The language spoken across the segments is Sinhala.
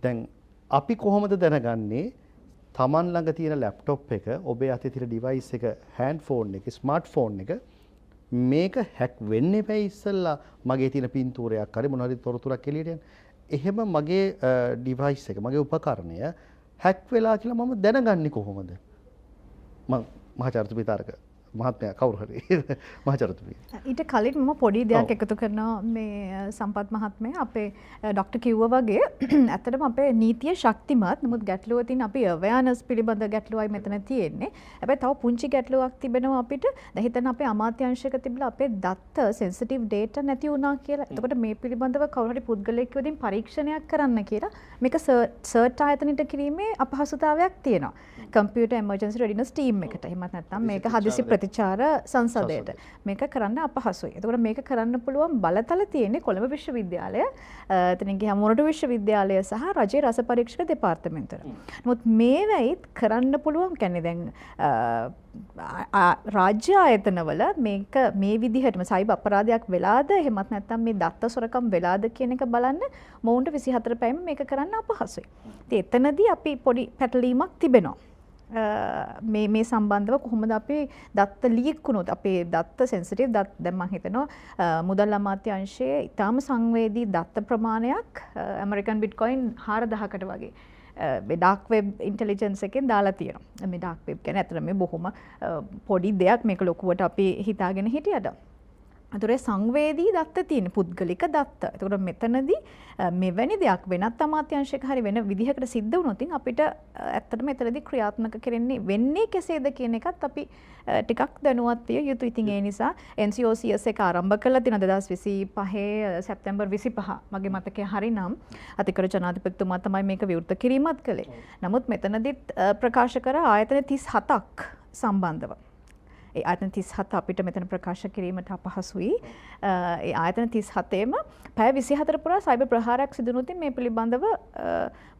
දැන් අපි කොහොමද දැනගන්නේ තමන් ළඟ තියෙන ලැප්ටොප් එක ඔබේ අතේ තියෙන ඩිවයිස් එක හෑන්ඩ් ෆෝන් එක ස්මාර්ට් ෆෝන් එක මේක හැක් වෙන්නේ බෑ ඉස්සෙල්ලා මගේ තියෙන පින්තූරයක් හරි මොන හරි තොරතුරක් එළියට යන. එහෙම මගේ ඩිවයිස් එක මගේ උපකරණය හැක් වෙලා කියලා මම දැනගන්නේ කොහොමද? මහාචාර්යතුමී තාරක මහත්මයා කවුරු හරි මහාචාර්යතුමී. ඊට කලින් මම පොඩි දෙයක් එකතු කරනවා මේ සම්පත් මහත්මයා අපේ ડોક્ટર කිව්වා වගේ ඇත්තටම අපේ නීතිය ශක්තිමත්. නමුත් ගැටලුව තියෙන අපි අවයර්නස් පිළිබඳ ගැටලුවයි මෙතන තියෙන්නේ. හැබැයි තව පුංචි ගැටලුවක් තිබෙනවා අපිට. දැන් හිතන්න අපේ අමාත්‍යාංශයක තිබිලා අපේ දත්ත සෙන්සිටිව් ඩේටා නැති වුණා කියලා. එතකොට මේ පිළිබඳව කවුරු හරි පුද්ගලයෙක් කියවදින් පරීක්ෂණයක් කරන්න කියලා මේක සර්ච් ආයතනයට කිරීමේ අපහසුතාවයක් තියෙනවා. කම්පියුටර් එමර්ජන්සි රෙඩිනස් ටීම් එකට. එහෙමත් නැත්නම් මේක හදිසි ප්‍රතිචාර සංසදයට මේක කරන්න අපහසුයි. එතකොට මේක කරන්න පුළුවන් බලතල තියෙන්නේ කොළඹ විශ්වවිද්‍යාලය, එතනින් ගියාම මොරටු විශ්වවිද්‍යාලය සහ රජයේ රස පරීක්ෂක දෙපාර්තමේන්තුව. නමුත් මේවයිත් කරන්න පුළුවන් කියන්නේ දැන් රාජ්‍ය ආයතනවල මේක මේ විදිහටම සයිබර් අපරාධයක් වෙලාද එහෙමත් නැත්නම් මේ දත්ත සොරකම් වෙලාද කියන එක බලන්න මොවුන්ට 24 පැයම මේක කරන්න අපහසුයි. ඉතින් එතනදී අපි පොඩි පැටලීමක් තිබෙනවා. මේ සම්බන්ධව කොහොමද අපි දත්ත ලීක් වුණොත් අපේ දත්ත සෙන්සිටිව් දත් දැන් මම හිතනවා මුදල් අමාත්‍යාංශයේ ඊටාම සංවේදී දත්ත ප්‍රමාණයක් ඇමරිකන් බිට්කොයින් 4000කට වගේ මේ ඩාර්ක් වෙබ් ඉන්ටෙලිජන්ස් එකෙන් දාලා තියෙනවා. මේ ඩාර්ක් වෙබ් කියන්නේ අතන මේ බොහොම පොඩි දෙයක් මේක ලොකුවට අපි හිතාගෙන හිටියට. අතොරේ සංවේදී දත්ත තියෙන පුද්ගලික දත්ත. ඒතකොට මෙතනදී මෙවැනි දෙයක් වෙනත් අමාත්‍යාංශයක හරි වෙන විදිහකට සිද්ධ වුණොත් අපිට ඇත්තටම එතනදී ක්‍රියාත්මක වෙන්නේ කෙසේද කියන එකත් අපි ටිකක් දැනුවත් විය යුතුයි. ඉතින් ඒ නිසා NCOCS එක ආරම්භ කළා තියෙන 2025 සැප්තැම්බර් 25 මගේ මතකය හරිනම් අතිකර ජනාධිපතිතුමා තමයි මේක විවෘත කිරීමත් කළේ. නමුත් මෙතනදිත් ප්‍රකාශ කර ආයතන 37ක් සම්බන්ධව. ඒ ආයතන 37 අපිට මෙතන ප්‍රකාශ කිරීමට අපහසුයි. ඒ ආයතන 37ෙම පැය 24 පුරා සයිබර් ප්‍රහාරයක් සිදු වුණොත් මේ පිළිබඳව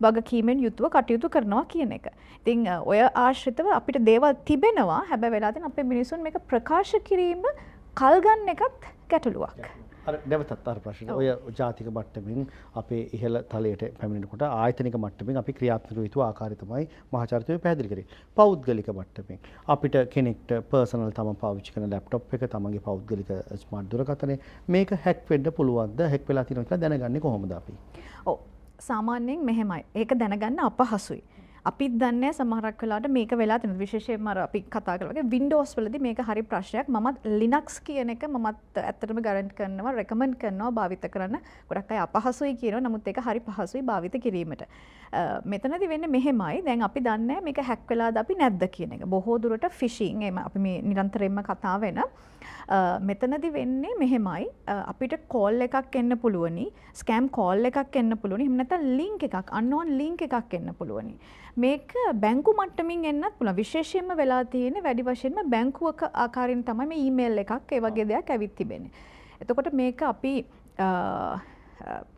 වගකීමෙන් යුතුව කටයුතු කරනවා කියන එක. ඉතින් ඔය ආශ්‍රිතව අපිට දේවල් තිබෙනවා. හැබැයි වෙලා තියෙන අපේ මිනිසුන් මේක ප්‍රකාශ කිරීම කල් ගන්න එකත් ගැටලුවක්. අර නැවතත් අර ප්‍රශ්න ඔය ජාතික මට්ටමින් අපේ ඉහළ තලයට පැමිණෙනකොට ආයතනික මට්ටමින් අපි ක්‍රියාත්මක යුතු ආකාරය තමයි මහාචාර්යතුමෝ පැහැදිලි කරේ. පෞද්ගලික මට්ටමින් අපිට කෙනෙක්ට පර්සනල් තමන් පාවිච්චි කරන ලැප්ටොප් එක තමන්ගේ පෞද්ගලික ස්මාර්ට් දුරකථනය මේක හැක් වෙන්න පුළුවන්ද? හැක් වෙලා තියෙනවා කියලා දැනගන්නේ කොහොමද අපි? ඔව් සාමාන්‍යයෙන් මෙහෙමයි. ඒක දැනගන්න අපහසුයි. අපිත් දන්නේ සමහරක් වෙලාවට මේක වෙලා තියෙනවා. විශේෂයෙන්ම අර අපි කතා කරලා වගේ Windows වලදී මේක හරි ප්‍රශ්නයක්. මමත් Linux කියන එක මමත් ඇත්තටම ගැරන්ටි කරනවා, රෙකමන්ඩ් කරනවා භාවිත කරන්න. ගොඩක් අය අපහසුයි කියනවා. නමුත් ඒක හරි පහසුයි භාවිත කිරීමට. මෙතනදී වෙන්නේ මෙහෙමයි. දැන් අපි දන්නේ මේක හැක් වෙලාද අපි නැද්ද කියන එක. බොහෝ දුරට ෆිෂිං එහෙම අපි මේ නිරන්තරයෙන්ම කතා වෙන මෙතනදී වෙන්නේ මෙහෙමයි. අපිට කෝල් එකක් එන්න පුළුවනි, ස්කෑම් කෝල් එකක් එන්න පුළුවනි. එහෙම නැත්නම් ලින්ක් එකක්, unknown ලින්ක් එකක් එන්න පුළුවනි. මේක බැංකු මට්ටමින් එන්නත් පුළුවන්. විශේෂයෙන්ම වෙලා තියෙන්නේ වැඩි වශයෙන්ම බැංකුවක ආකාරයෙන් තමයි මේ ඊමේල් එකක් ඒ වගේ දෙයක් ඇවිත් තිබෙන්නේ. එතකොට මේක අපි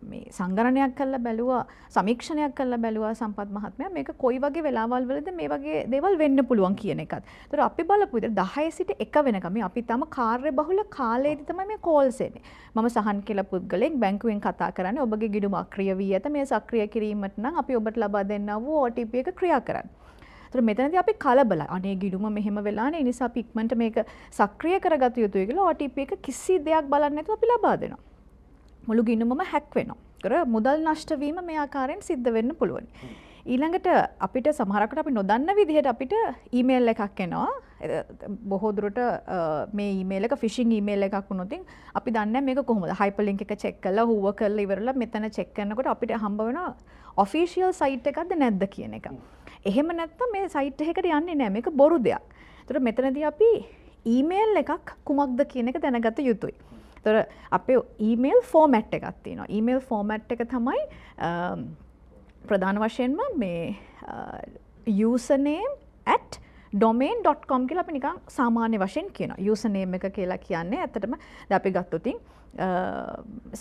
මේ සංගණනයක් කරලා බැලුවා, සමීක්ෂණයක් කරලා බැලුවා සම්පත් මහත්මයා මේක කොයි වගේ වෙලාවල් වලද මේ වගේ දේවල් වෙන්න පුළුවන් කියන එකත්. ඒතර අපි බලපු විදිහට 10 සිට 1 වෙනකම් මේ අපි තම කාර්ය බහුල කාලයේදී තමයි මේ කෝල්ස් එන්නේ. මම සහන් කියලා පුද්ගලෙක් බැංකුවෙන් කතා කරන්නේ ඔබගේ ගිණුම අක්‍රිය වී ඇත. මේ සක්‍රිය කිරීමට නම් අපි ඔබට ලබා දෙන්නා වූ OTP එක ක්‍රියා කරන්න. ඒතර මෙතනදී අපි කලබලයි. අනේ ගිණුම මෙහෙම වෙලානේ. ඒ නිසා අපි ඉක්මනට මේක සක්‍රිය කරගත යුතුයි කියලා OTP එක කිසි දෙයක් බලන්නේ නැතුව අපි ලබා දෙනවා. මුළු ගිණුමම හැක් වෙනවා. ඒතර මුදල් නෂ්ට වීම මේ ආකාරයෙන් සිද්ධ වෙන්න පුළුවන්. ඊළඟට අපිට සමහරකට අපි නොදන්න විදිහට අපිට ඊමේල් එකක් එනවා. බොහෝ දුරට මේ ඊමේල් එක ෆිෂිං ඊමේල් එකක් වුණොත් අපි දන්නේ මේක කොහොමද හයිපර්ලින්ක් එක චෙක් කරලා හුව කරලා ඉවරලා මෙතන චෙක් කරනකොට අපිට හම්බ වෙනවා ඔෆිෂියල් සයිට් එකක්ද නැද්ද කියන එක. එහෙම නැත්නම් මේ සයිට් එකකට යන්නේ නැහැ. මේක බොරු දෙයක්. ඒතර මෙතනදී අපි ඊමේල් එකක් කුමක්ද කියන එක දැනගත යුතුයි. ඒතර අපේ ඊමේල් ෆෝමැට් එකක් තියෙනවා. ඊමේල් ෆෝමැට් එක තමයි ප්‍රධාන වශයෙන්ම මේ username@domain.com කියලා අපි නිකන් සාමාන්‍ය වශයෙන් කියනවා. username එක කියලා කියන්නේ ඇත්තටම දැන් අපි ගත්තොත්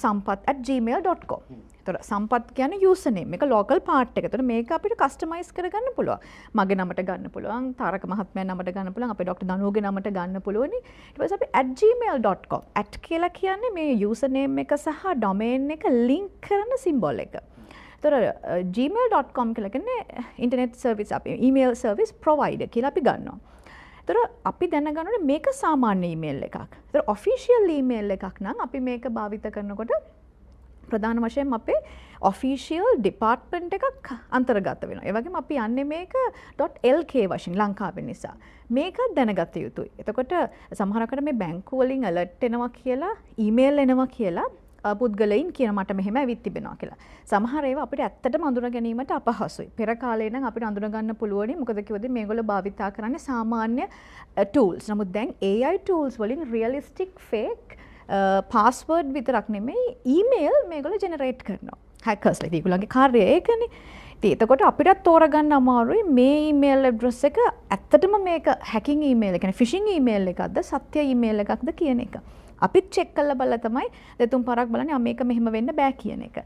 sampath@gmail.com. ඒතර සම්පත් කියන්නේ username එක local part එක. ඒතර මේක අපිට customize කරගන්න පුළුවන්. මගේ නමට ගන්න පුළුවන්, තාරක මහත්මයා නමට ගන්න පුළුවන්, අපේ ડોક્ટર දනුවගේ නමට ගන්න පුළුවන්. ඊට පස්සේ අපි @gmail.com @ කියලා කියන්නේ මේ username එක සහ domain එක link කරන symbol එක. ඒතර gmail.com කියලා කියන්නේ ඉන්ටර්නෙට් සර්විස් අපි ඊමේල් සර්විස් ප්‍රොවයිඩර් කියලා අපි ගන්නවා. ඒතර අපි දැනගන්න ඕනේ මේක සාමාන්‍ය ඊමේල් එකක්. ඒතර ඔෆිෂියල් ඊමේල් එකක් නම් අපි මේක භාවිත කරනකොට ප්‍රධාන වශයෙන් අපේ ඔෆිෂියල් ඩිපාර්ට්මන්ට් එකක් අන්තර්ගත වෙනවා. ඒ වගේම අපි යන්නේ මේක .lk වශයෙන් ලංකාවේ නිසා. මේක දැනගත යුතුයි. එතකොට සමහරකට මේ බැංකුව වලින් ඇලර්ට් එනවා කියලා, ඊමේල් එනවා කියලා පුද්ගලයින් කියන මට මෙහෙම ඇවිත් තිබෙනවා කියලා. සමහර ඒවා අපිට ඇත්තටම අඳුන ගැනීමට අපහසුයි. පෙර කාලේ නම් අපිට අඳුන ගන්න පුළුවනි. මොකද කිව්වද මේගොල්ලෝ භාවිතා කරන්නේ සාමාන්‍ය tools. නමුත් දැන් AI tools වලින් realistic fake පාස්වර්ඩ් විතරක් නෙමෙයි ඊමේල් මේගොල්ලෝ ජෙනරේට් කරනවා. හැකර්ස්ලා. ඒගොල්ලන්ගේ කාර්යය ඒකනේ. ඉතින් එතකොට අපිටත් තෝරගන්න අමාරුයි මේ ඊමේල් ඇඩ්‍රස් එක ඇත්තටම මේක හැකින් ඊමේල් එක, කියන්නේ ෆිෂින් ඊමේල් එකක්ද සත්‍ය ඊමේල් එකක්ද කියන එක. අපිත් චෙක් කරලා බලලා තමයි දෙතුන් පාරක් බලන්නේ මේක මෙහෙම වෙන්න බෑ කියන එක.